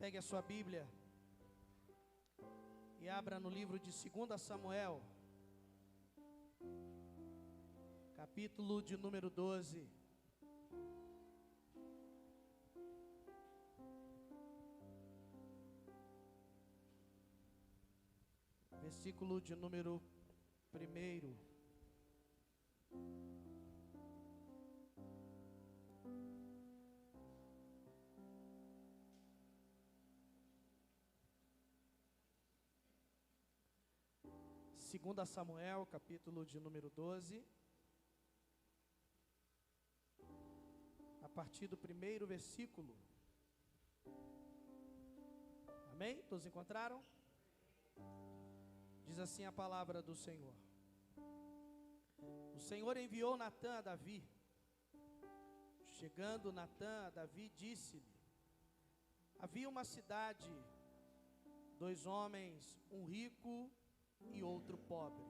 Pegue a sua Bíblia e abra no livro de 2 Samuel, capítulo de número 12. Versículo de número 1. Segunda Samuel, capítulo de número 12, a partir do 1º versículo. Amém? Todos encontraram? Diz assim a palavra do Senhor: O Senhor enviou Natã a Davi. Chegando Natã a Davi, disse-lhe: Havia uma cidade, 2 homens, um rico e outro pobre.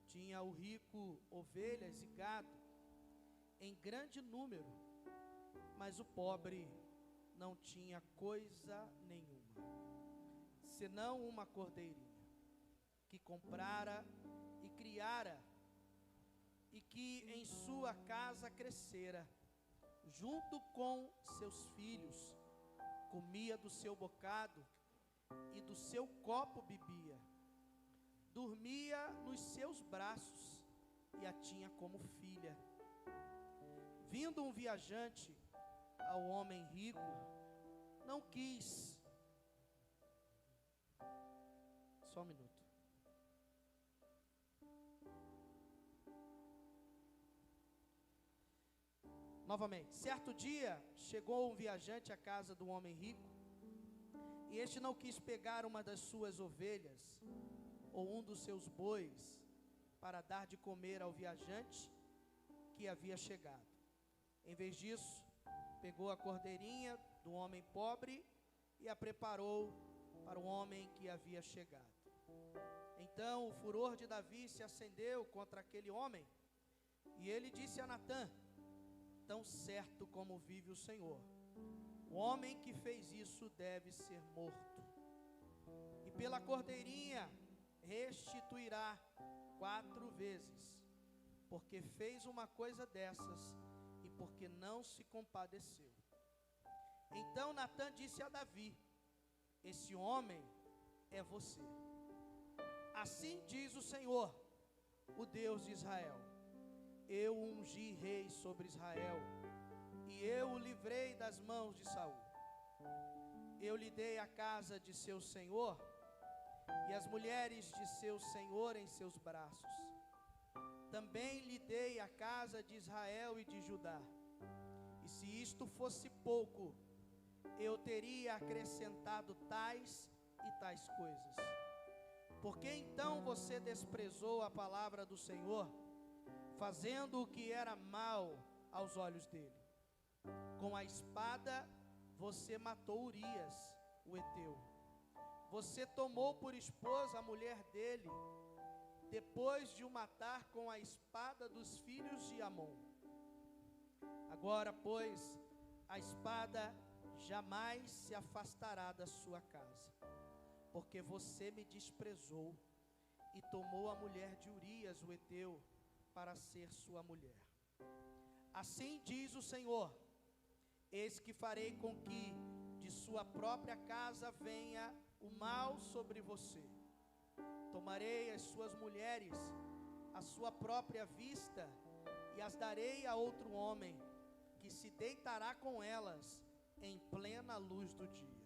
Tinha o rico ovelhas e gado em grande número, mas o pobre não tinha coisa nenhuma, senão uma cordeirinha, que comprara e criara, e que em sua casa crescera, junto com seus filhos, comia do seu bocado e do seu copo bebia, dormia nos seus braços e a tinha como filha. Vindo um viajante ao homem rico, não quis. Só um minuto. Novamente, certo dia chegou um viajante à casa do homem rico, e este não quis pegar uma das suas ovelhas ou um dos seus bois para dar de comer ao viajante que havia chegado. Em vez disso, pegou a cordeirinha do homem pobre e a preparou para o homem que havia chegado. Então o furor de Davi se acendeu contra aquele homem, e ele disse a Natã: Tão certo como vive o Senhor, o homem que fez isso deve ser morto, e pela cordeirinha restituirá 4 vezes, porque fez uma coisa dessas e porque não se compadeceu. Então Natã disse a Davi: Esse homem é você. Assim diz o Senhor, o Deus de Israel: Eu ungi rei sobre Israel, e eu o livrei das mãos de Saul. Eu lhe dei a casa de seu senhor e as mulheres de seu senhor em seus braços. Também lhe dei a casa de Israel e de Judá. E se isto fosse pouco, eu teria acrescentado tais e tais coisas. Por que então você desprezou a palavra do Senhor, fazendo o que era mal aos olhos dele? Com a espada você matou Urias, o heteu. Você tomou por esposa a mulher dele, depois de o matar com a espada dos filhos de Amon. Agora, pois, a espada jamais se afastará da sua casa, porque você me desprezou e tomou a mulher de Urias, o heteu, para ser sua mulher. Assim diz o Senhor: Eis que farei com que de sua própria casa venha o mal sobre você. Tomarei as suas mulheres à sua própria vista e as darei a outro homem, que se deitará com elas em plena luz do dia.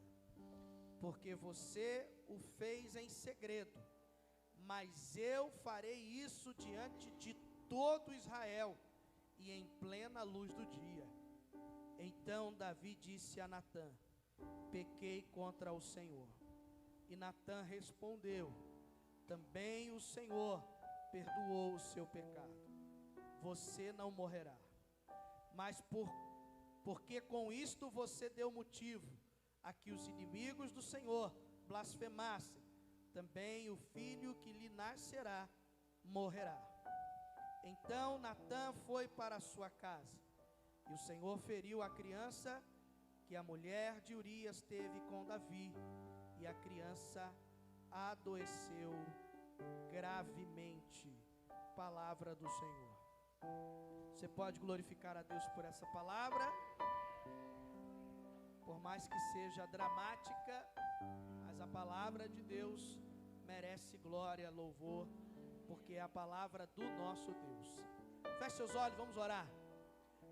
Porque você o fez em segredo, mas eu farei isso diante de todo Israel e em plena luz do dia. Então Davi disse a Natã: Pequei contra o Senhor. E Natã respondeu: Também o Senhor perdoou o seu pecado. Você não morrerá. Mas porque com isto você deu motivo a que os inimigos do Senhor blasfemassem, também o filho que lhe nascerá morrerá. Então Natã foi para a sua casa, e o Senhor feriu a criança que a mulher de Urias teve com Davi, e a criança adoeceu gravemente. Palavra do Senhor. Você pode glorificar a Deus por essa palavra, por mais que seja dramática, mas a palavra de Deus merece glória, louvor, porque é a palavra do nosso Deus. Feche seus olhos, vamos orar.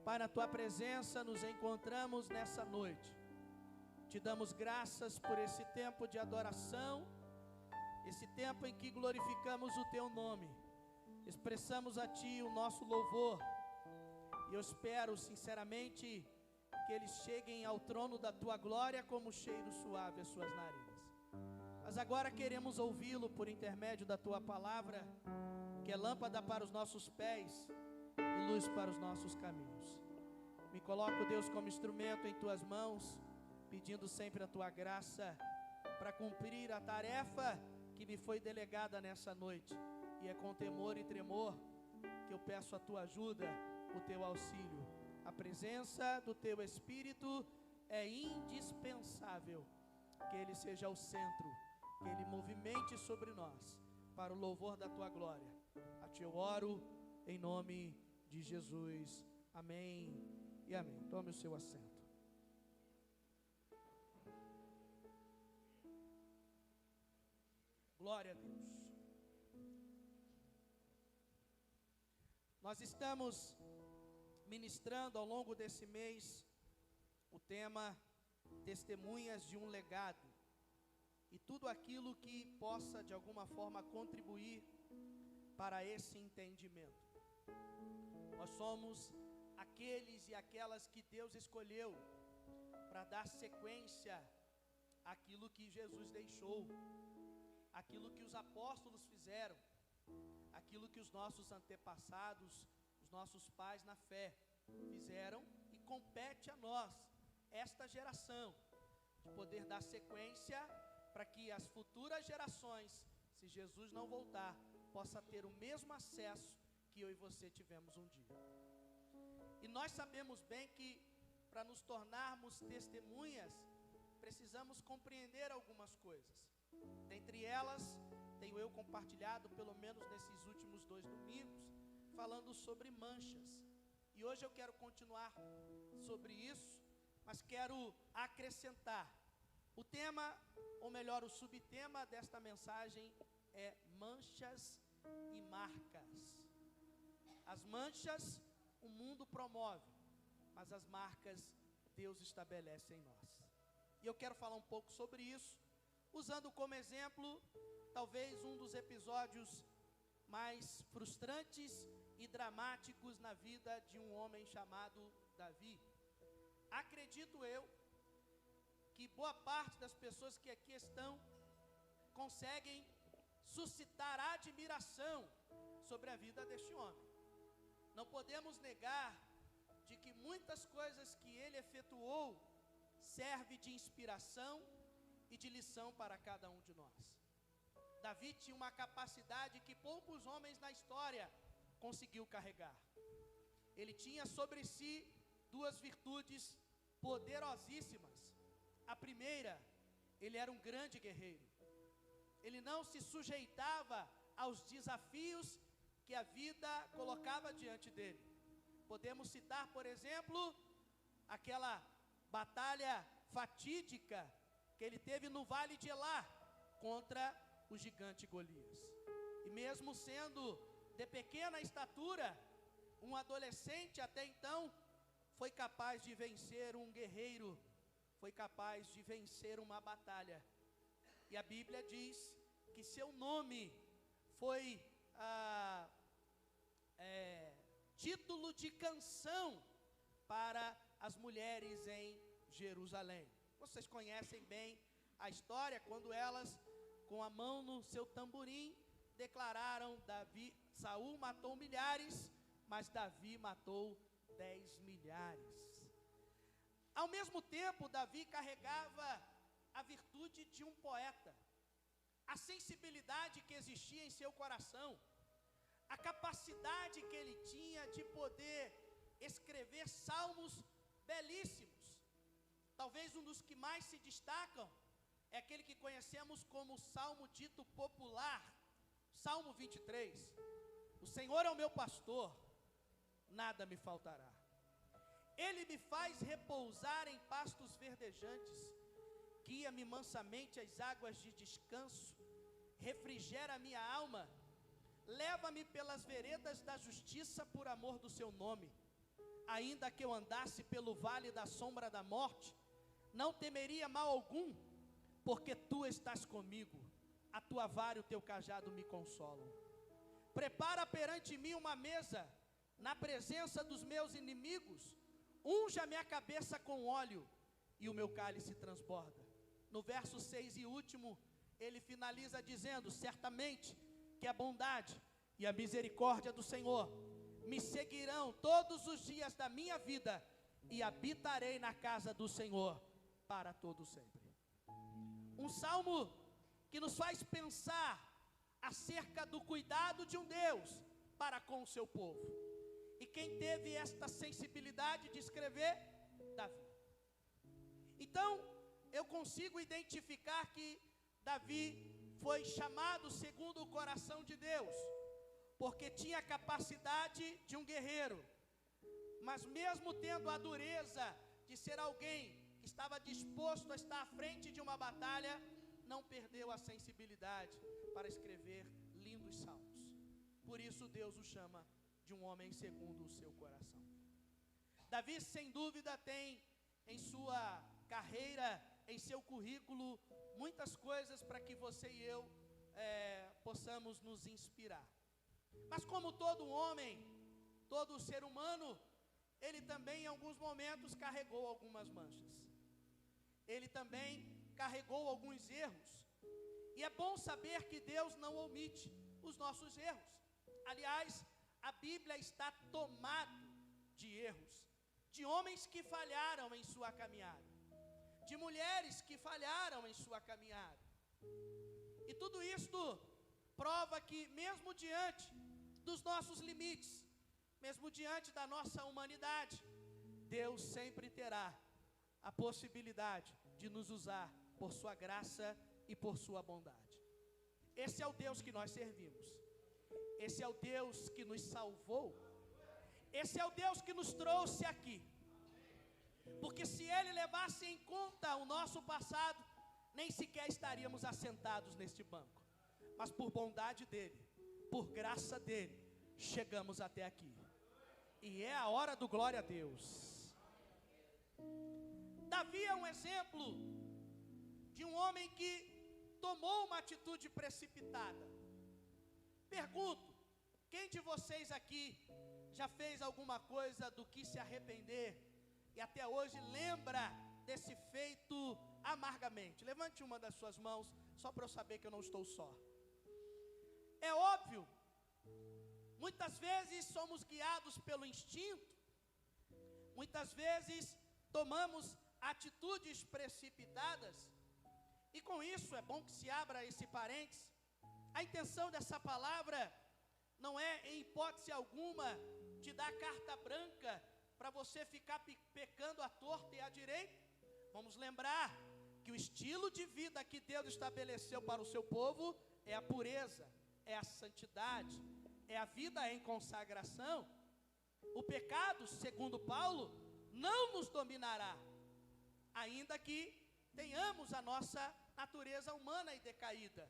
Pai, na tua presença nos encontramos nessa noite. Te damos graças por esse tempo de adoração, esse tempo em que glorificamos o teu nome, expressamos a ti o nosso louvor. E eu espero sinceramente que eles cheguem ao trono da tua glória como cheiro suave às suas narinas. Mas agora queremos ouvi-lo por intermédio da tua palavra, que é lâmpada para os nossos pés e luz para os nossos caminhos. Me coloco, Deus, como instrumento em tuas mãos, pedindo sempre a tua graça para cumprir a tarefa que me foi delegada nessa noite. E é com temor e tremor que eu peço a tua ajuda, o teu auxílio. A presença do teu Espírito é indispensável. Que ele seja o centro, que ele movimente sobre nós, para o louvor da tua glória. A ti eu oro, em nome de Jesus. Amém e amém. Tome o seu assento. Glória a Deus. Nós estamos ministrando ao longo desse mês o tema Testemunhas de um Legado, e tudo aquilo que possa de alguma forma contribuir para esse entendimento. Nós somos aqueles e aquelas que Deus escolheu para dar sequência àquilo que Jesus deixou, aquilo que os apóstolos fizeram, aquilo que os nossos antepassados, os nossos pais na fé fizeram, e compete a nós, esta geração, de poder dar sequência para que as futuras gerações, se Jesus não voltar, possa ter o mesmo acesso que eu e você tivemos um dia. E nós sabemos bem que para nos tornarmos testemunhas, precisamos compreender algumas coisas. Dentre elas, tenho eu compartilhado, pelo menos nesses últimos 2 domingos, falando sobre manchas. E hoje eu quero continuar sobre isso, mas quero acrescentar. O tema, ou melhor, o subtema desta mensagem é manchas e marcas. As manchas o mundo promove, mas as marcas Deus estabelece em nós. E eu quero falar um pouco sobre isso, usando como exemplo, talvez um dos episódios mais frustrantes e dramáticos na vida de um homem chamado Davi. Acredito eu que boa parte das pessoas que aqui estão conseguem suscitar admiração sobre a vida deste homem. Não podemos negar de que muitas coisas que ele efetuou servem de inspiração e de lição para cada um de nós. Davi tinha uma capacidade que poucos homens na história conseguiu carregar. Ele tinha sobre si 2 virtudes poderosíssimas. A primeira, ele era um grande guerreiro. Ele não se sujeitava aos desafios que a vida colocava diante dele. Podemos citar, por exemplo, aquela batalha fatídica que ele teve no Vale de Elá contra o gigante Golias. E mesmo sendo de pequena estatura, um adolescente até então, foi capaz de vencer um guerreiro, foi capaz de vencer uma batalha. E a Bíblia diz que seu nome foi título de canção para as mulheres em Jerusalém. Vocês conhecem bem a história, quando elas, com a mão no seu tamborim, declararam: Saul matou milhares, mas Davi matou 10 milhares. Ao mesmo tempo, Davi carregava a virtude de um poeta, a sensibilidade que existia em seu coração, a capacidade que ele tinha de poder escrever salmos belíssimos. Talvez um dos que mais se destacam é aquele que conhecemos como salmo dito popular, Salmo 23. O Senhor é o meu pastor, nada me faltará. Ele me faz repousar em pastos verdejantes, guia-me mansamente às águas de descanso, refrigera a minha alma, leva-me pelas veredas da justiça por amor do seu nome. Ainda que eu andasse pelo vale da sombra da morte, não temeria mal algum, porque tu estás comigo, a tua vara e o teu cajado me consolam. Prepara perante mim uma mesa, na presença dos meus inimigos, unge a minha cabeça com óleo, e o meu cálice transborda. No verso 6 e último, ele finaliza dizendo: certamente que a bondade e a misericórdia do Senhor me seguirão todos os dias da minha vida, e habitarei na casa do Senhor para todo sempre. Um salmo que nos faz pensar acerca do cuidado de um Deus para com o seu povo. E quem teve esta sensibilidade de escrever? Davi. Então, eu consigo identificar que Davi foi chamado segundo o coração de Deus, porque tinha a capacidade de um guerreiro, mas mesmo tendo a dureza de ser alguém que estava disposto a estar à frente de uma batalha, não perdeu a sensibilidade para escrever lindos salmos. Por isso Deus o chama de um homem segundo o seu coração. Davi, sem dúvida, tem em sua carreira, em seu currículo, muitas coisas para que você e eu possamos nos inspirar. Mas como todo homem, todo ser humano, ele também em alguns momentos carregou algumas manchas. Ele também carregou alguns erros. E é bom saber que Deus não omite os nossos erros. Aliás, a Bíblia está tomada de erros, de homens que falharam em sua caminhada, de mulheres que falharam em sua caminhada. E tudo isto prova que mesmo diante dos nossos limites, mesmo diante da nossa humanidade, Deus sempre terá a possibilidade de nos usar por sua graça e por sua bondade. Esse é o Deus que nós servimos. Esse é o Deus que nos salvou. Esse é o Deus que nos trouxe aqui. Porque se Ele levasse em conta o nosso passado, nem sequer estaríamos assentados neste banco. Mas por bondade dEle, por graça dEle, chegamos até aqui. E é a hora do glória a Deus. Davi é um exemplo de um homem que tomou uma atitude precipitada. Pergunto, quem de vocês aqui já fez alguma coisa do que se arrepender e até hoje lembra desse feito amargamente? Levante uma das suas mãos, só para eu saber que eu não estou só. É óbvio, muitas vezes somos guiados pelo instinto, muitas vezes tomamos atitudes precipitadas, e com isso é bom que se abra esse parênteses. A intenção dessa palavra não é, em hipótese alguma, te dar carta branca para você ficar pecando à torta e à direita. Vamos lembrar que o estilo de vida que Deus estabeleceu para o seu povo é a pureza, é a santidade, é a vida em consagração. O pecado, segundo Paulo, não nos dominará, ainda que tenhamos a nossa natureza humana e decaída.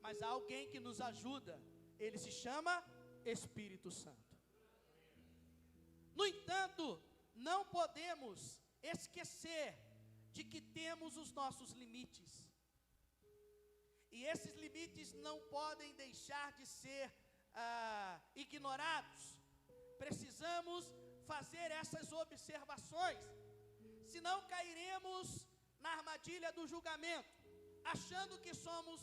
Mas há alguém que nos ajuda, ele se chama Espírito Santo. No entanto, não podemos esquecer de que temos os nossos limites. E esses limites não podem deixar de ser ignorados. Precisamos fazer essas observações, senão cairemos na armadilha do julgamento, achando que somos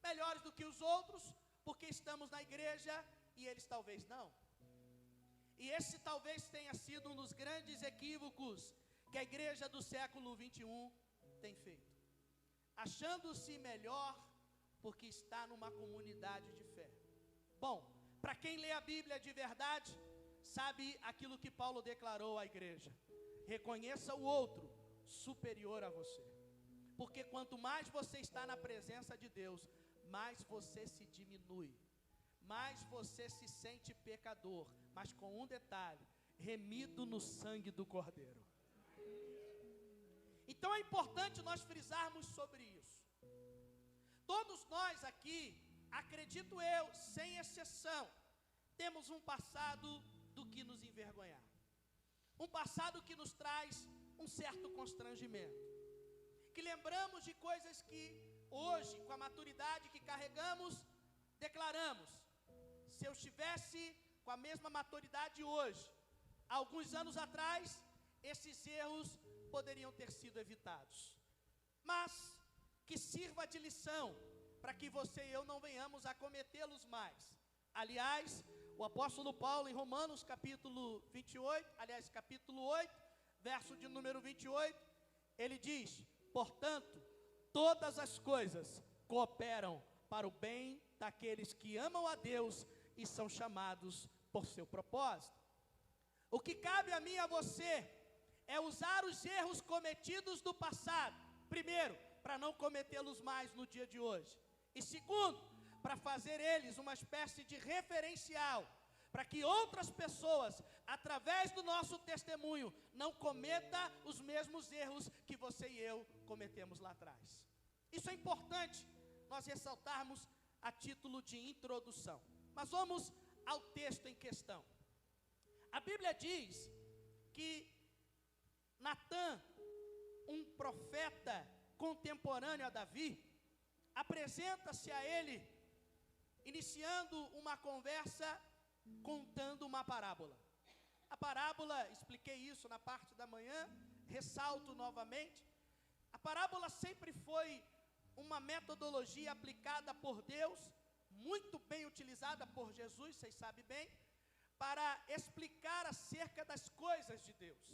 melhores do que os outros, porque estamos na igreja e eles talvez não. E esse talvez tenha sido um dos grandes equívocos que a igreja do século 21 tem feito, achando-se melhor porque está numa comunidade de fé. Bom, para quem lê a Bíblia de verdade, sabe aquilo que Paulo declarou à igreja: reconheça o outro superior a você. Porque quanto mais você está na presença de Deus, mais você se diminui, mais você se sente pecador, mas com um detalhe: remido no sangue do Cordeiro. Então é importante nós frisarmos sobre isso. Todos nós aqui, acredito eu, sem exceção, temos um passado do que nos envergonhar, um passado que nos traz um certo constrangimento, que lembramos de coisas que hoje, com a maturidade que carregamos, declaramos: se eu estivesse com a mesma maturidade hoje, alguns anos atrás, esses erros poderiam ter sido evitados. Mas que sirva de lição para que você e eu não venhamos a cometê-los mais. Aliás, o apóstolo Paulo, em Romanos capítulo 8, verso de número 28, ele diz: portanto, todas as coisas cooperam para o bem daqueles que amam a Deus e são chamados por seu propósito. O que cabe a mim e a você é usar os erros cometidos do passado, primeiro, para não cometê-los mais no dia de hoje, e segundo, para fazer eles uma espécie de referencial, para que outras pessoas, através do nosso testemunho, não cometam os mesmos erros que você e eu cometemos lá atrás. Isso é importante nós ressaltarmos a título de introdução. Mas vamos ao texto em questão. A Bíblia diz que Natã, um profeta contemporâneo a Davi, apresenta-se a ele, iniciando uma conversa, contando uma parábola. A parábola, expliquei isso na parte da manhã, ressalto novamente, a parábola sempre foi uma metodologia aplicada por Deus, muito bem utilizada por Jesus, vocês sabem bem, para explicar acerca das coisas de Deus.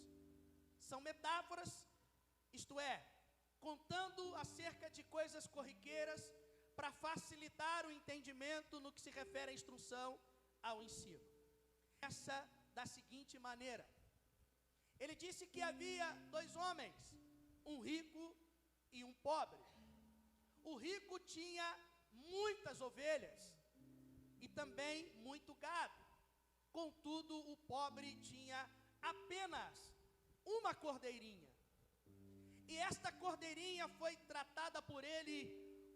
São metáforas, isto é, contando acerca de coisas corriqueiras, para facilitar o entendimento no que se refere à instrução, ao ensino. Essa da seguinte maneira: ele disse que havia dois homens, um rico e um pobre. O rico tinha muitas ovelhas e também muito gado. Contudo, o pobre tinha apenas uma cordeirinha. E esta cordeirinha foi tratada por ele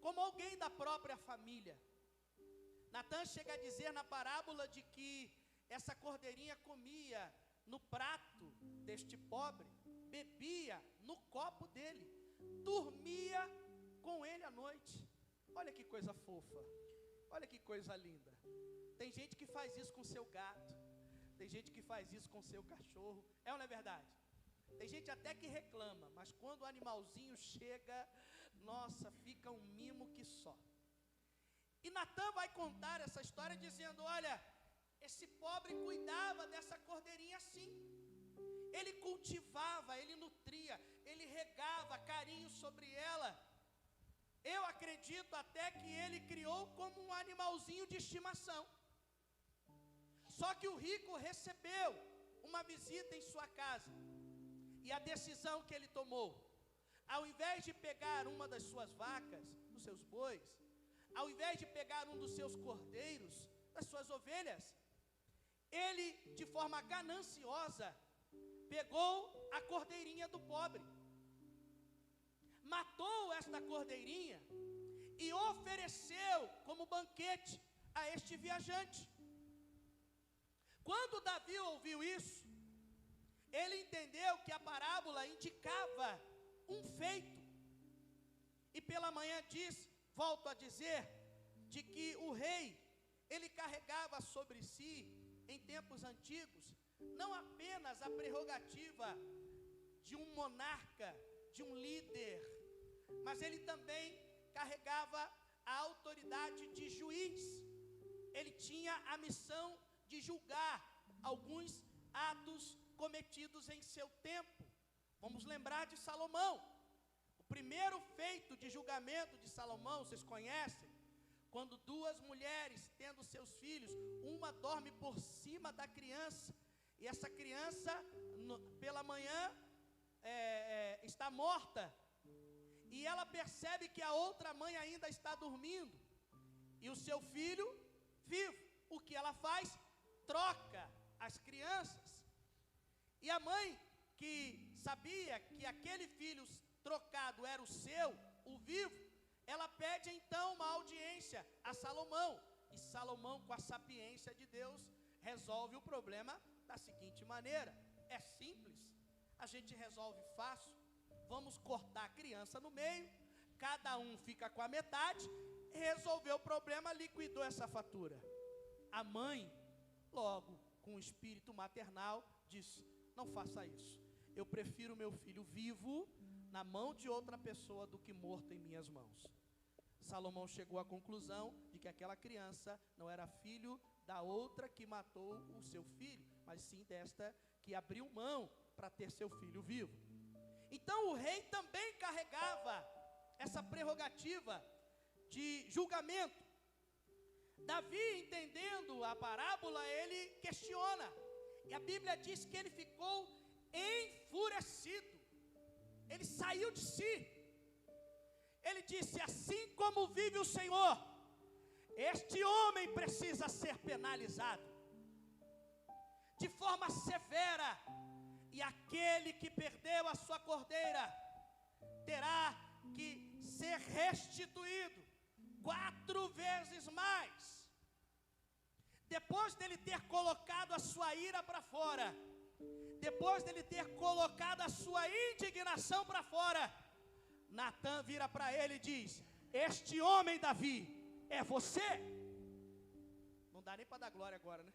como alguém da própria família. Natã chega a dizer na parábola de que essa cordeirinha comia no prato deste pobre, bebia no copo dele, dormia com ele à noite. Olha que coisa fofa, olha que coisa linda. Tem gente que faz isso com seu gato, tem gente que faz isso com seu cachorro, é ou não é verdade? Tem gente até que reclama, mas quando o animalzinho chega, nossa, fica um mimo que só. E Natã vai contar essa história dizendo: olha, esse pobre cuidava dessa cordeirinha assim. Ele cultivava, ele nutria, ele regava carinho sobre ela. Eu acredito até que ele criou como um animalzinho de estimação. Só que o rico recebeu uma visita em sua casa. E a decisão que ele tomou, ao invés de pegar uma das suas vacas, dos seus bois, ao invés de pegar um dos seus cordeiros, das suas ovelhas, ele, de forma gananciosa, pegou a cordeirinha do pobre, matou esta cordeirinha e ofereceu como banquete a este viajante. Quando Davi ouviu isso, ele entendeu que a parábola indicava um feito. E pela manhã volto a dizer, de que o rei, ele carregava sobre si, em tempos antigos, não apenas a prerrogativa de um monarca, de um líder, mas ele também carregava a autoridade de juiz. Ele tinha a missão de julgar alguns atos cometidos em seu tempo. Vamos lembrar de Salomão. O primeiro feito de julgamento de Salomão, vocês conhecem? Quando duas mulheres, tendo seus filhos, uma dorme por cima da criança, e essa criança, pela manhã, está morta, e ela percebe que a outra mãe ainda está dormindo, e o seu filho vivo. O que ela faz? Troca as crianças. E a mãe, que sabia que aquele filho trocado era o seu, o vivo, ela pede então uma audiência a Salomão. E Salomão, com a sapiência de Deus, resolve o problema da seguinte maneira: é simples, a gente resolve fácil. Vamos cortar a criança no meio, cada um fica com a metade. Resolveu o problema, liquidou essa fatura. A mãe, logo com o espírito maternal, disse: não faça isso, eu prefiro meu filho vivo na mão de outra pessoa do que morto em minhas mãos. Salomão chegou à conclusão de que aquela criança não era filho da outra que matou o seu filho, mas sim desta que abriu mão para ter seu filho vivo. Então o rei também carregava essa prerrogativa de julgamento. Davi, entendendo a parábola, ele questiona, e a Bíblia diz que ele ficou enfurecido, ele saiu de si. Ele disse: assim como vive o Senhor, este homem precisa ser penalizado de forma severa, e aquele que perdeu a sua cordeira terá que ser restituído 4 vezes mais. Depois dele ter colocado a sua ira para fora, depois dele ter colocado a sua indignação para fora, Natã vira para ele e diz: este homem Davi é você? Não dá nem para dar glória agora, né?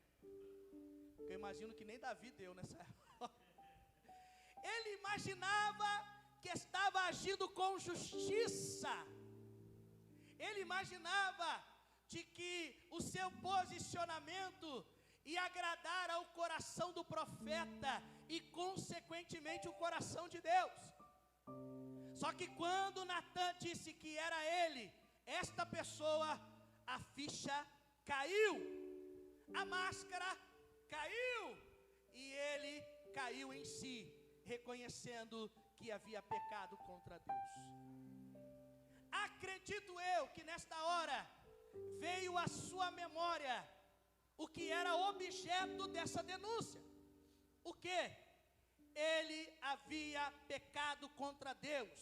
Porque eu imagino que nem Davi deu nessa época. Ele imaginava que estava agindo com justiça. Ele imaginava de que o seu posicionamento ia agradar ao coração do profeta e consequentemente o coração de Deus. Só que quando Natã disse que era ele, esta pessoa, a ficha caiu, a máscara caiu, e ele caiu em si, reconhecendo que havia pecado contra Deus. Acredito eu que nesta hora veio à sua memória o que era objeto dessa denúncia. O que? Ele havia pecado contra Deus,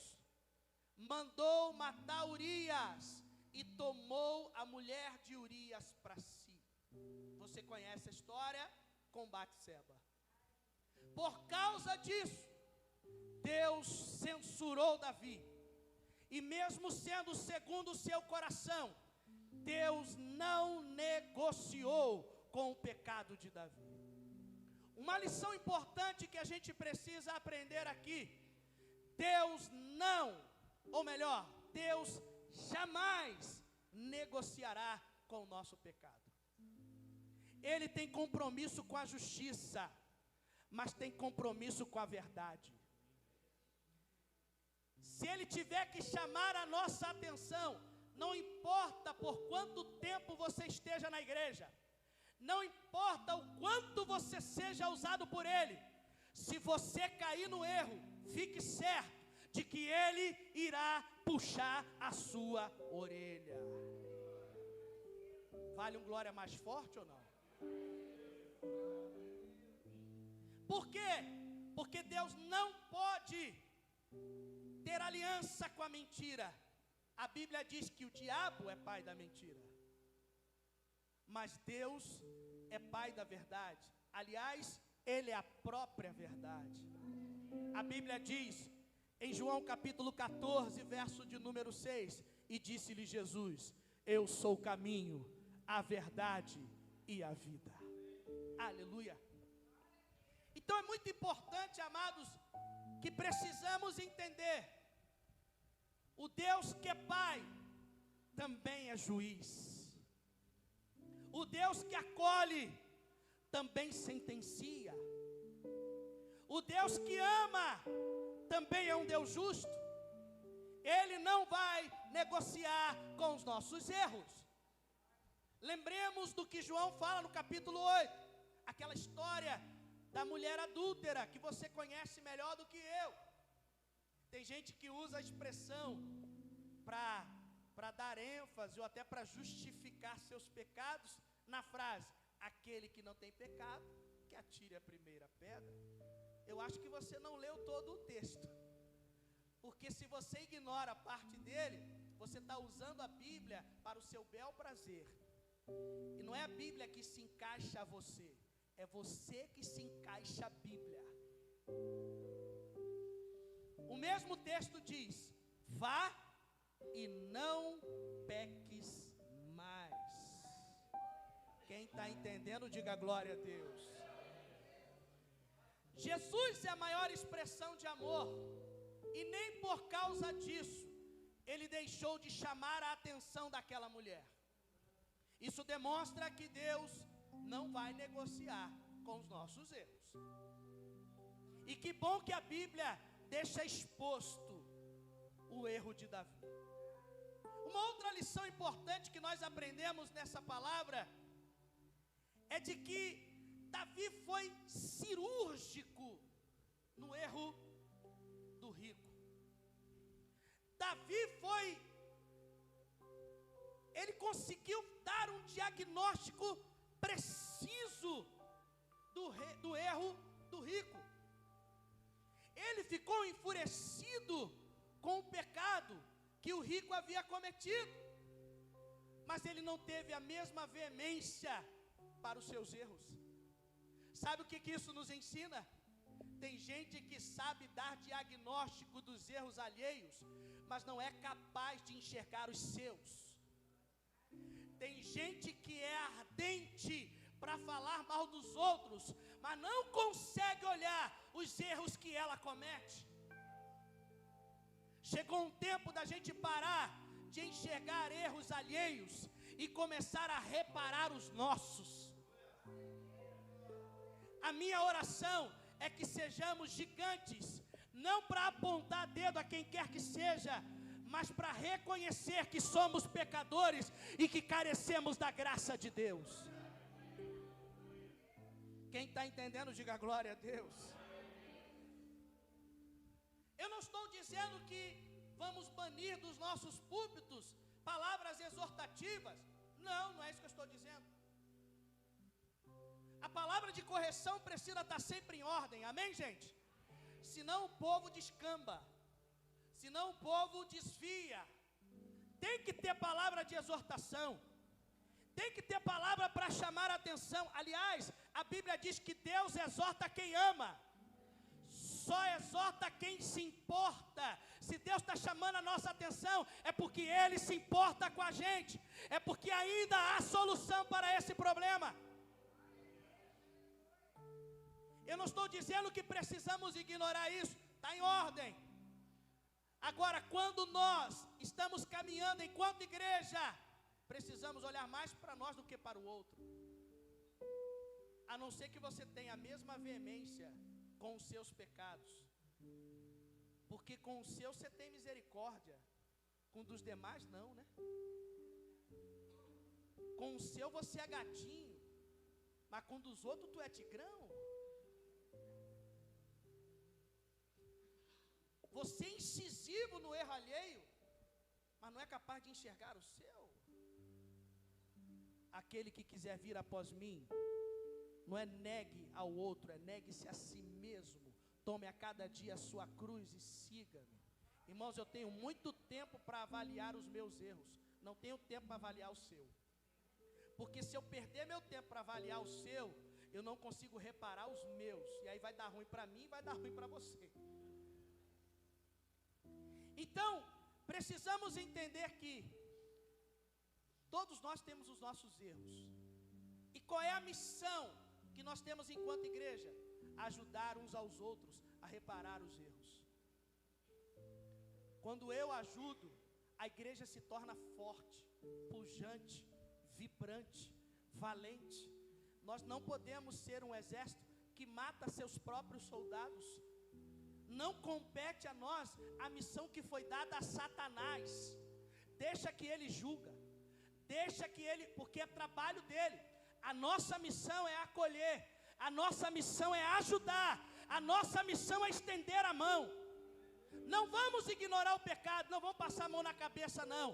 mandou matar Urias e tomou a mulher de Urias para si. Você conhece a história com Batseba. Por causa disso, Deus censurou Davi, e mesmo sendo segundo o seu coração, Deus não negociou com o pecado de Davi. Uma lição importante que a gente precisa aprender aqui: Deus não, ou melhor, Deus jamais negociará com o nosso pecado. Ele tem compromisso com a justiça, mas tem compromisso com a verdade. Se ele tiver que chamar a nossa atenção, não importa por quanto tempo você esteja na igreja, não importa o quanto você seja usado por ele, se você cair no erro, fique certo de que ele irá puxar a sua orelha. Vale um glória mais forte ou não? Por quê? Porque Deus não pode ter aliança com a mentira. A Bíblia diz que o diabo é pai da mentira, mas Deus é pai da verdade. Aliás, ele é a própria verdade. A Bíblia diz em João capítulo 14, verso de número 6: e disse-lhe Jesus: eu sou o caminho, a verdade e a vida. Aleluia. Então é muito importante, amados, que precisamos entender: o Deus que é Pai também é juiz. O Deus que acolhe também sentencia. O Deus que ama também é um Deus justo. Ele não vai negociar com os nossos erros. Lembremos do que João fala no capítulo 8, aquela história da mulher adúltera, que você conhece melhor do que eu. Tem gente que usa a expressão para dar ênfase ou até para justificar seus pecados na frase: aquele que não tem pecado, que atire a primeira pedra. Eu acho que você não leu todo o texto, porque se você ignora parte dele, você está usando a Bíblia para o seu bel prazer. E não é a Bíblia que se encaixa a você, é você que se encaixa a Bíblia. O mesmo texto diz: vá e não peques mais. Quem está entendendo, diga glória a Deus. Jesus é a maior expressão de amor, e nem por causa disso ele deixou de chamar a atenção daquela mulher. Isso demonstra que Deus não vai negociar com os nossos erros. E que bom que a Bíblia deixa exposto o erro de Davi. Uma outra lição importante que nós aprendemos nessa palavra é de que Davi foi cirúrgico no erro do rico. Davi ele conseguiu dar um diagnóstico preciso do erro do rico. Ele ficou enfurecido com o pecado que o rico havia cometido, mas ele não teve a mesma veemência para os seus erros. Sabe o que isso nos ensina? Tem gente que sabe dar diagnóstico dos erros alheios, mas não é capaz de enxergar os seus. Tem gente que é ardente para falar mal dos outros, mas não consegue olhar os erros que ela comete. Chegou um tempo da gente parar de enxergar erros alheios e começar a reparar os nossos. A minha oração é que sejamos gigantes, não para apontar dedo a quem quer que seja, mas para reconhecer que somos pecadores e que carecemos da graça de Deus. Quem está entendendo, diga glória a Deus. Eu não estou dizendo que vamos banir dos nossos púlpitos palavras exortativas. Não é isso que eu estou dizendo. A palavra de correção precisa estar sempre em ordem, amém, gente? Senão o povo descamba, senão o povo desvia. Tem que ter palavra de exortação, tem que ter palavra para chamar a atenção. Aliás, a Bíblia diz que Deus exorta quem ama, só exorta quem se importa. Se Deus está chamando a nossa atenção, é porque Ele se importa com a gente, é porque ainda há solução para esse problema. Eu não estou dizendo que precisamos ignorar isso, está em ordem. Agora, quando nós estamos caminhando enquanto igreja, precisamos olhar mais para nós do que para o outro. A não ser que você tenha a mesma veemência com os seus pecados, porque com o seu você tem misericórdia, com dos demais não, né? Com o seu você é gatinho, mas com dos outros tu é tigrão. Você é incisivo no erro alheio, mas não é capaz de enxergar o seu. Aquele que quiser vir após mim, não é negue ao outro, é negue-se a si mesmo. Tome a cada dia a sua cruz e siga-me. Irmãos, eu tenho muito tempo para avaliar os meus erros, não tenho tempo para avaliar o seu. Porque se eu perder meu tempo para avaliar o seu, eu não consigo reparar os meus, e aí vai dar ruim para mim e vai dar ruim para você. Então, precisamos entender que todos nós temos os nossos erros. E qual é a missão que nós temos enquanto igreja? Ajudar uns aos outros a reparar os erros. Quando eu ajudo, a igreja se torna forte, pujante, vibrante, valente. Nós não podemos ser um exército que mata seus próprios soldados. Não compete a nós a missão que foi dada a Satanás. Deixa que ele julga, deixa que ele, porque é trabalho dele. A nossa missão é acolher, a nossa missão é ajudar, a nossa missão é estender a mão. Não vamos ignorar o pecado, não vamos passar a mão na cabeça, não.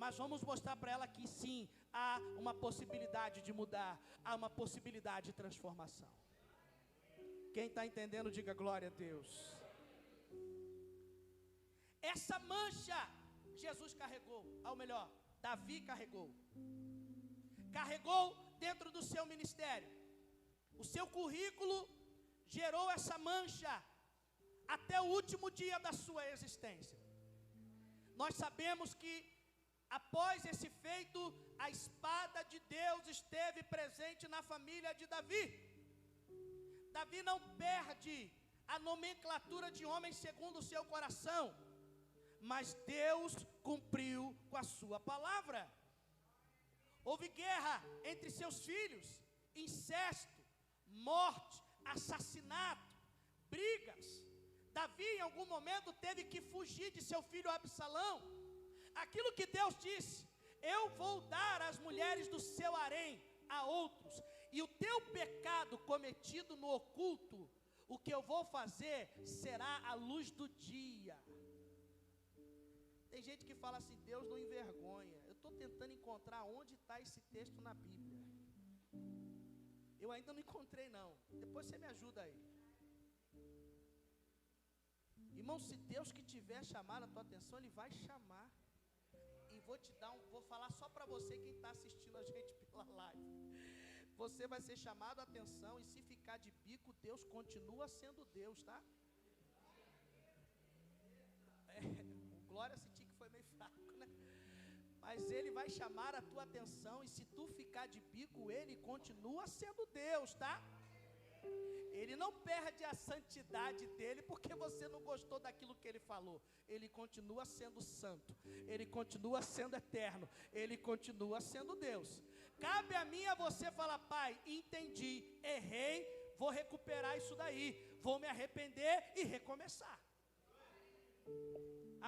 Mas vamos mostrar para ela que sim, há uma possibilidade de mudar, há uma possibilidade de transformação. Quem está entendendo, diga glória a Deus. Essa mancha, Jesus carregou, ou melhor, Davi carregou. Carregou dentro do seu ministério. O seu currículo gerou essa mancha até o último dia da sua existência. Nós sabemos que após esse feito, a espada de Deus esteve presente na família de Davi. Davi não perde a nomenclatura de homem segundo o seu coração, mas Deus cumpriu com a sua palavra. Houve guerra entre seus filhos, incesto, morte, assassinato, brigas. Davi em algum momento teve que fugir de seu filho Absalão. Aquilo que Deus disse: eu vou dar as mulheres do seu harém a outros, e o teu pecado cometido no oculto, o que eu vou fazer será a luz do dia. Tem gente que fala assim: Deus não envergonha. Eu estou tentando encontrar onde está esse texto na Bíblia. Eu ainda não encontrei não. Depois você me ajuda aí. Irmão, se Deus que tiver chamado a tua atenção, Ele vai chamar. E vou falar só para você quem está assistindo a gente pela live. Você vai ser chamado a atenção, e se ficar de bico, Deus continua sendo Deus, tá? O Glória senti que foi meio fraco, né? Mas Ele vai chamar a tua atenção, e se tu ficar de bico, Ele continua sendo Deus, tá? Ele não perde a santidade dele porque você não gostou daquilo que ele falou. Ele continua sendo santo, ele continua sendo eterno, ele continua sendo Deus. Cabe a mim e a você falar: Pai, entendi, errei, vou recuperar isso daí, vou me arrepender e recomeçar.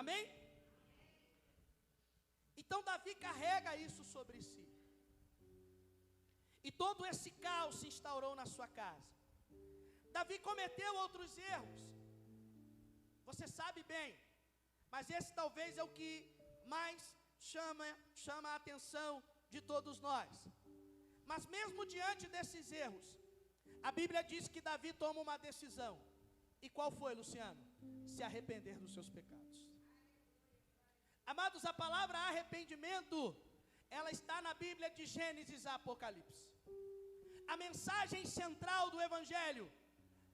Amém? Então Davi carrega isso sobre si. E todo esse caos se instaurou na sua casa. Davi cometeu outros erros, você sabe bem, mas esse talvez é o que mais chama a atenção de todos nós. Mas mesmo diante desses erros, a Bíblia diz que Davi toma uma decisão. E qual foi, Luciano? Se arrepender dos seus pecados. Amados, a palavra arrependimento, ela está na Bíblia de Gênesis a Apocalipse. A mensagem central do Evangelho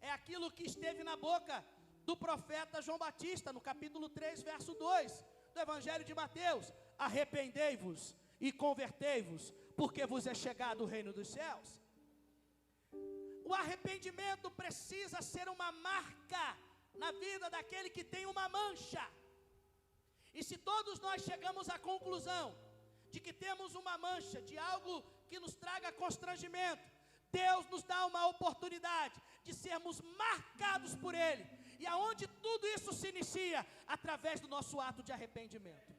é aquilo que esteve na boca do profeta João Batista, no capítulo 3, verso 2, do Evangelho de Mateus: arrependei-vos e convertei-vos, porque vos é chegado o reino dos céus. O arrependimento precisa ser uma marca na vida daquele que tem uma mancha. E se todos nós chegamos à conclusão de que temos uma mancha de algo que nos traga constrangimento, Deus nos dá uma oportunidade de sermos marcados por Ele. E aonde tudo isso se inicia? Através do nosso ato de arrependimento.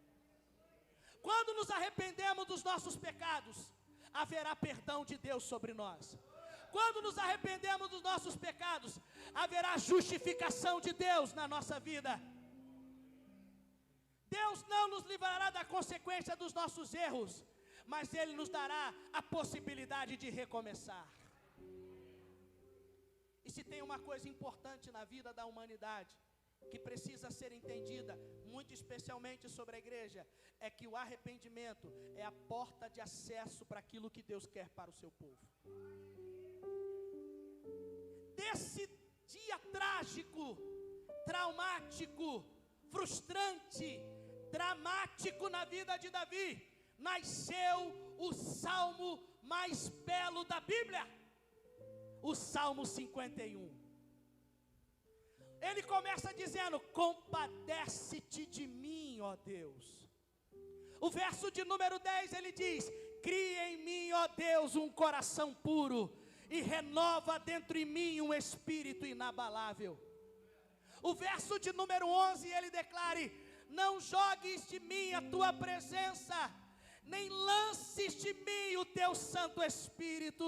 Quando nos arrependemos dos nossos pecados, haverá perdão de Deus sobre nós. Quando nos arrependemos dos nossos pecados, haverá justificação de Deus na nossa vida. Deus não nos livrará da consequência dos nossos erros, mas Ele nos dará a possibilidade de recomeçar. E se tem uma coisa importante na vida da humanidade, que precisa ser entendida, muito especialmente sobre a igreja, é que o arrependimento é a porta de acesso para aquilo que Deus quer para o seu povo. Desse dia trágico, traumático, frustrante, dramático na vida de Davi, nasceu o salmo mais belo da Bíblia, o Salmo 51. Ele começa dizendo: compadece-te de mim, ó Deus. O verso de número 10 ele diz: cria em mim, ó Deus, um coração puro, e renova dentro de mim um espírito inabalável. O verso de número 11 ele declara: não jogues de mim a tua presença, nem lances de mim o teu Santo Espírito.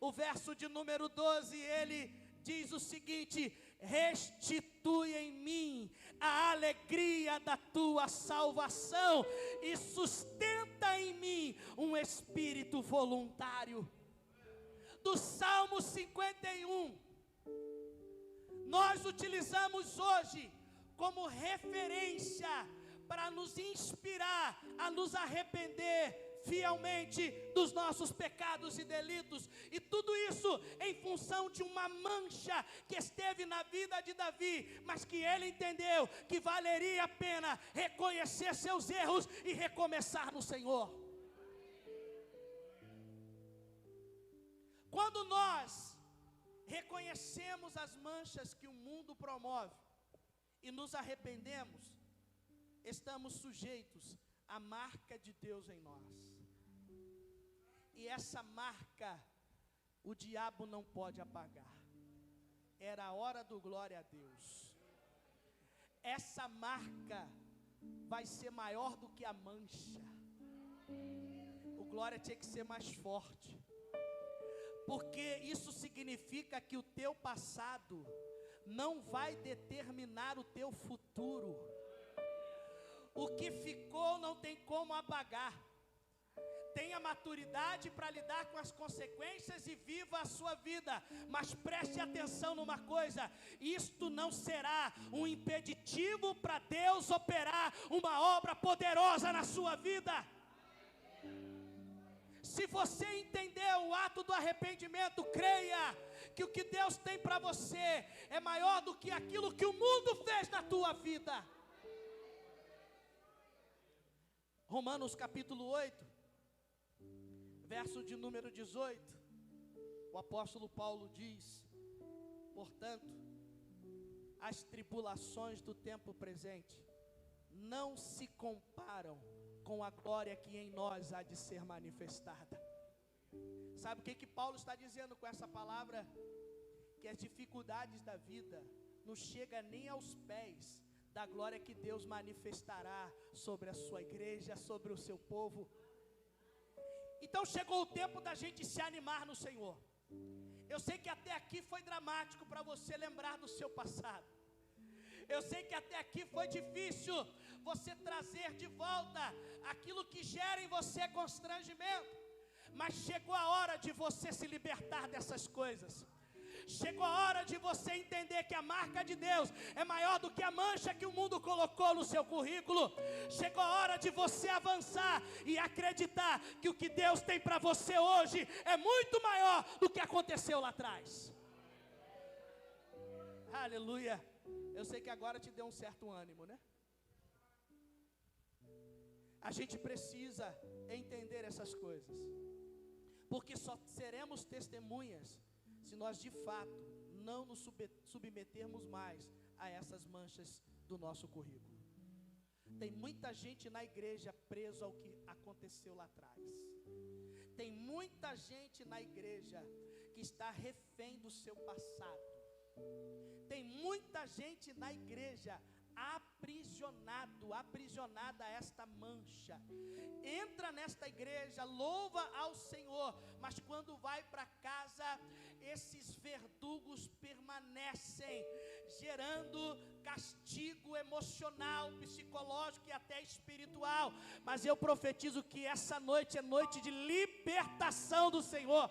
O verso de número 12 ele diz o seguinte: restitui em mim a alegria da tua salvação e sustenta em mim um espírito voluntário. Do Salmo 51, nós utilizamos hoje como referência para nos inspirar a nos arrepender fielmente dos nossos pecados e delitos, e tudo isso em função de uma mancha que esteve na vida de Davi, mas que ele entendeu que valeria a pena reconhecer seus erros e recomeçar no Senhor. Quando nós reconhecemos as manchas que o mundo promove e nos arrependemos, estamos sujeitos à marca de Deus em nós. E essa marca o diabo não pode apagar. Era a hora do glória a Deus. Essa marca vai ser maior do que a mancha. O glória tinha que ser mais forte, porque isso significa que o teu passado não vai determinar o teu futuro. O que ficou não tem como apagar. Tenha maturidade para lidar com as consequências e viva a sua vida. Mas preste atenção numa coisa: isto não será um impeditivo para Deus operar uma obra poderosa na sua vida. Se você entender o ato do arrependimento, creia que o que Deus tem para você é maior do que aquilo que o mundo fez na tua vida. Romanos capítulo 8, verso de número 18, o apóstolo Paulo diz: portanto, as tribulações do tempo presente não se comparam com a glória que em nós há de ser manifestada. Sabe o que Paulo está dizendo com essa palavra? Que as dificuldades da vida não chegam nem aos pés da glória que Deus manifestará sobre a sua igreja, sobre o seu povo. Então chegou o tempo da gente se animar no Senhor. Eu sei que até aqui foi dramático para você lembrar do seu passado. Eu sei que até aqui foi difícil você trazer de volta aquilo que gera em você constrangimento. Mas chegou a hora de você se libertar dessas coisas. Chegou a hora de você entender que a marca de Deus é maior do que a mancha que o mundo colocou no seu currículo. Chegou a hora de você avançar e acreditar que o que Deus tem para você hoje é muito maior do que aconteceu lá atrás. Aleluia. Eu sei que agora te deu um certo ânimo, né? A gente precisa entender essas coisas, porque só seremos testemunhas se nós de fato não nos submetermos mais a essas manchas do nosso currículo. Tem muita gente na igreja preso ao que aconteceu lá atrás. Tem muita gente na igreja que está refém do seu passado. Tem muita gente na igreja aprisionada a esta mancha. Entra nesta igreja, louva ao Senhor, mas quando vai para casa, esses verdugos permanecem, gerando castigo emocional, psicológico e até espiritual. Mas eu profetizo que essa noite é noite de libertação do Senhor.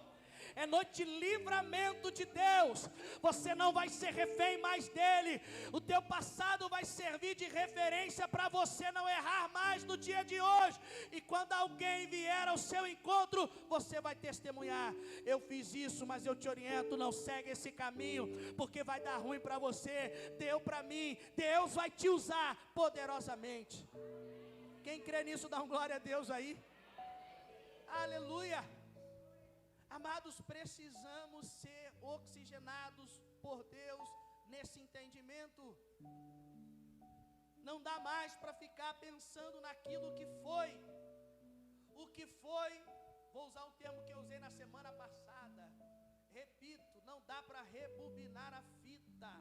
É noite de livramento de Deus. Você não vai ser refém mais dele. O teu passado vai servir de referência para você não errar mais no dia de hoje. E quando alguém vier ao seu encontro, você vai testemunhar: eu fiz isso, mas eu te oriento, não segue esse caminho, porque vai dar ruim para você. Deu para mim. Deus vai te usar poderosamente. Quem crê nisso, dá um glória a Deus aí. Aleluia. Amados, precisamos ser oxigenados por Deus nesse entendimento. Não dá mais para ficar pensando naquilo que foi. O que foi, vou usar um termo que eu usei na semana passada. Repito, não dá para rebobinar a fita.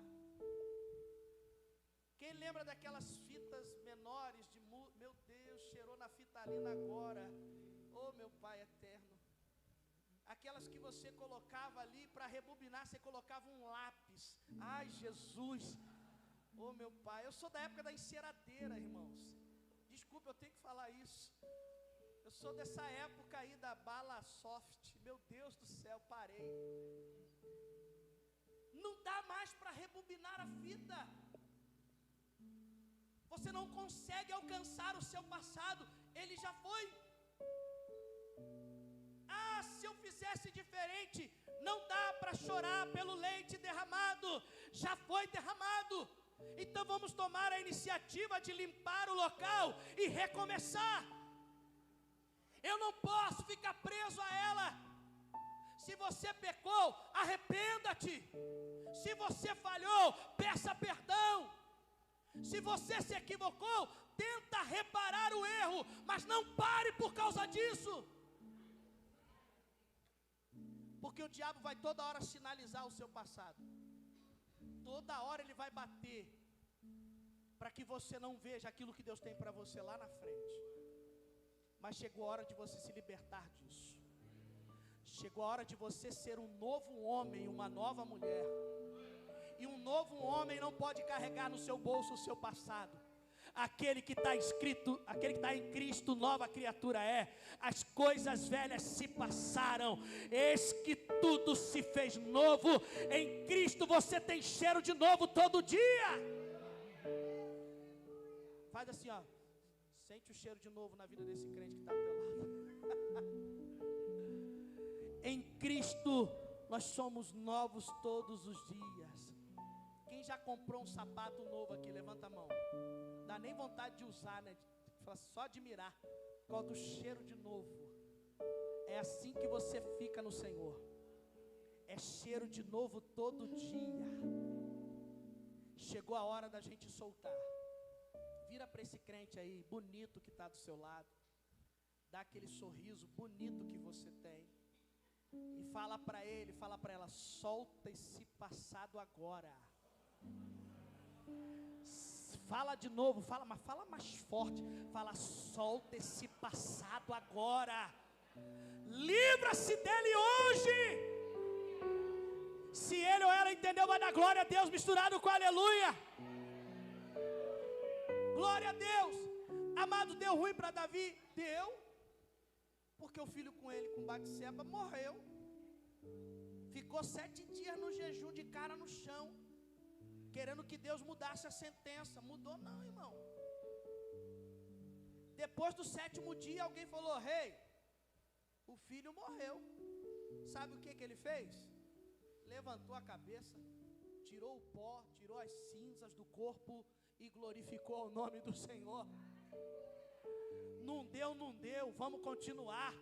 Quem lembra daquelas fitas menores de meu Deus, cheirou na fitalina agora. Oh, meu Pai eterno. aquelas que você colocava ali para rebobinar, você colocava um lápis. Ai, Jesus, oh meu pai, eu sou da época da enceradeira, irmãos. Desculpa, eu tenho que falar isso. Eu sou dessa época aí da bala soft. Meu Deus do céu, parei. Não dá mais para rebobinar a fita. Você não consegue alcançar o seu passado, ele já foi. Ah, se eu fizesse diferente, não dá para chorar pelo leite derramado, já foi derramado. Então vamos tomar a iniciativa de limpar o local e recomeçar. Eu não posso ficar preso a ela. Se você pecou, arrependa-te. Se você falhou, peça perdão. Se você se equivocou, tenta reparar o erro, mas não pare por causa disso. Porque o diabo vai toda hora sinalizar o seu passado. Toda hora ele vai bater para que você não veja aquilo que Deus tem para você lá na frente. Mas chegou a hora de você se libertar disso. Chegou a hora de você ser um novo homem, uma nova mulher. E um novo homem não pode carregar no seu bolso o seu passado. Aquele que está escrito, aquele que está em Cristo, nova criatura é. As coisas velhas se passaram, eis que tudo se fez novo. Em Cristo você tem cheiro de novo todo dia. Faz assim, ó. Sente o cheiro de novo na vida desse crente que está do teu lado. Em Cristo nós somos novos todos os dias. Quem já comprou um sapato novo aqui, levanta a mão. Dá nem vontade de usar, né? Só admirar. Por causa do cheiro de novo. É assim que você fica no Senhor. É cheiro de novo todo dia. Chegou a hora da gente soltar. Vira para esse crente aí, bonito que está do seu lado. Dá aquele sorriso bonito que você tem. E fala para ele, fala para ela, solta esse passado agora. Fala de novo, mas fala mais forte. Fala, solta esse passado agora. Livra-se dele hoje. Se ele ou ela entendeu, vai dar glória a Deus misturado com aleluia. Glória a Deus. Amado, deu ruim para Davi? Deu. Porque o filho com ele, com Batseba, morreu. Ficou 7 dias no jejum de cara no chão, querendo que Deus mudasse a sentença. Mudou não, irmão. Depois do 7º dia, alguém falou, rei, o filho morreu. Sabe o que ele fez? Levantou a cabeça, tirou o pó, tirou as cinzas do corpo e glorificou o nome do Senhor. Não deu, não deu, vamos continuar.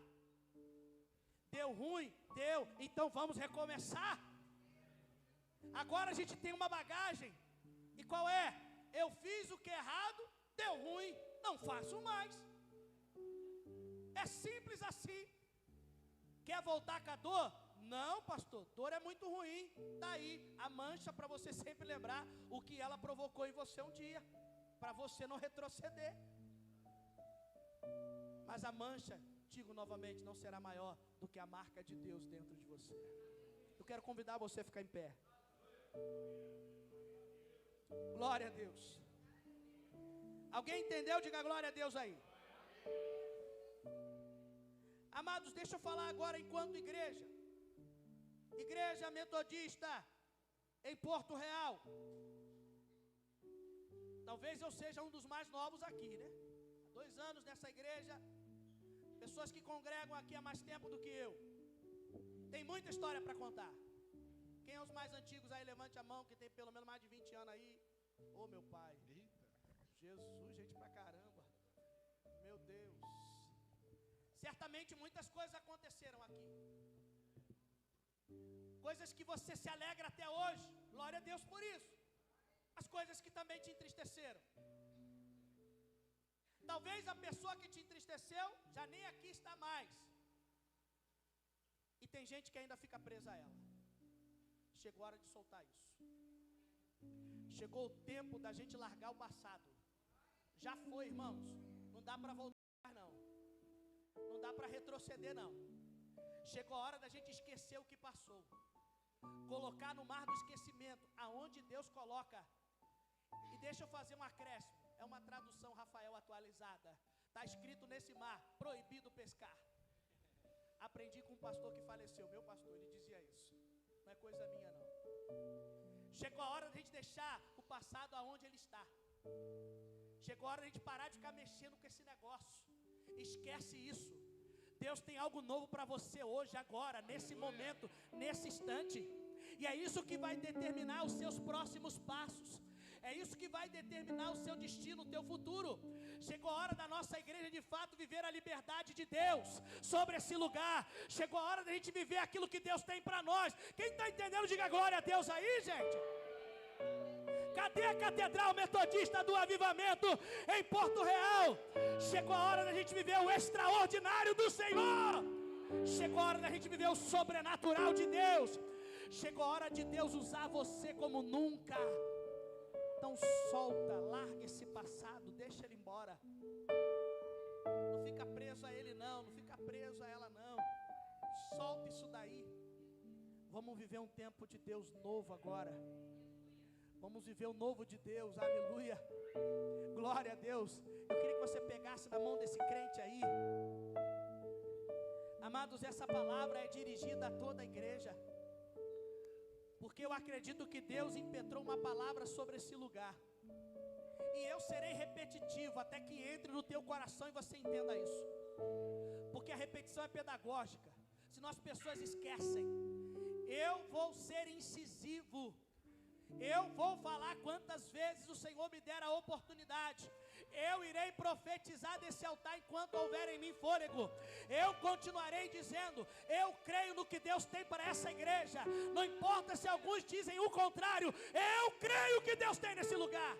Deu ruim, deu, então vamos recomeçar. Agora a gente tem uma bagagem. E qual é? Eu fiz o que é errado, deu ruim, não faço mais. É simples assim. Quer voltar com a dor? Não, pastor, dor é muito ruim. Está aí a mancha para você sempre lembrar o que ela provocou em você um dia, para você não retroceder. Mas a mancha, digo novamente, não será maior do que a marca de Deus dentro de você. Eu quero convidar você a ficar em pé. Glória a Deus. Alguém entendeu? Diga glória a Deus aí. Amados, deixa eu falar agora enquanto igreja. Igreja Metodista em Porto Real. Talvez eu seja um dos mais novos aqui, né? Há 2 anos nessa igreja. Pessoas que congregam aqui há mais tempo do que eu. Tem muita história para contar. Quem é os mais antigos aí? Levante a mão, que tem pelo menos mais de 20 anos aí. Ô meu pai. Jesus, gente pra caramba. Meu Deus. Certamente muitas coisas aconteceram aqui. Coisas que você se alegra até hoje. Glória a Deus por isso. As coisas que também te entristeceram. Talvez a pessoa que te entristeceu já nem aqui está mais. E tem gente que ainda fica presa a ela. Chegou a hora de soltar isso. Chegou o tempo da gente largar o passado. Já foi, irmãos. Não dá para voltar não. Não dá para retroceder não. Chegou a hora da gente esquecer o que passou, colocar no mar do esquecimento, aonde Deus coloca. E deixa eu fazer um acréscimo, é uma tradução Rafael atualizada. Está escrito nesse mar, proibido pescar. Aprendi com um pastor que faleceu, meu pastor, ele dizia isso. Não é coisa minha não. Chegou a hora de a gente deixar o passado aonde ele está. Chegou a hora de a gente parar de ficar mexendo com esse negócio. Esquece isso. Deus tem algo novo para você hoje, agora, nesse momento, nesse instante. E é isso que vai determinar os seus próximos passos. É isso que vai determinar o seu destino, o teu futuro. Chegou a hora da nossa igreja de fato viver a liberdade de Deus sobre esse lugar. Chegou a hora da gente viver aquilo que Deus tem para nós. Quem está entendendo, diga glória a Deus aí, gente. Cadê a Catedral Metodista do Avivamento em Porto Real? Chegou a hora da gente viver o extraordinário do Senhor. Chegou a hora da gente viver o sobrenatural de Deus. Chegou a hora de Deus usar você como nunca. Então solta, larga esse passado, deixa ele embora. Não fica preso a ele não, não fica preso a ela não. Solta isso daí. Vamos viver um tempo de Deus novo agora. Vamos viver o novo de Deus, aleluia. Glória a Deus. Eu queria que você pegasse na mão desse crente aí. Amados, essa palavra é dirigida a toda a igreja. Porque eu acredito que Deus impetrou uma palavra sobre esse lugar. E eu serei repetitivo até que entre no teu coração e você entenda isso. Porque a repetição é pedagógica. Senão as pessoas esquecem. Eu vou ser incisivo. Eu vou falar quantas vezes o Senhor me der a oportunidade. Eu irei profetizar desse altar enquanto houver em mim fôlego. Eu continuarei dizendo, eu creio no que Deus tem para essa igreja. Não importa se alguns dizem o contrário, eu creio que Deus tem nesse lugar.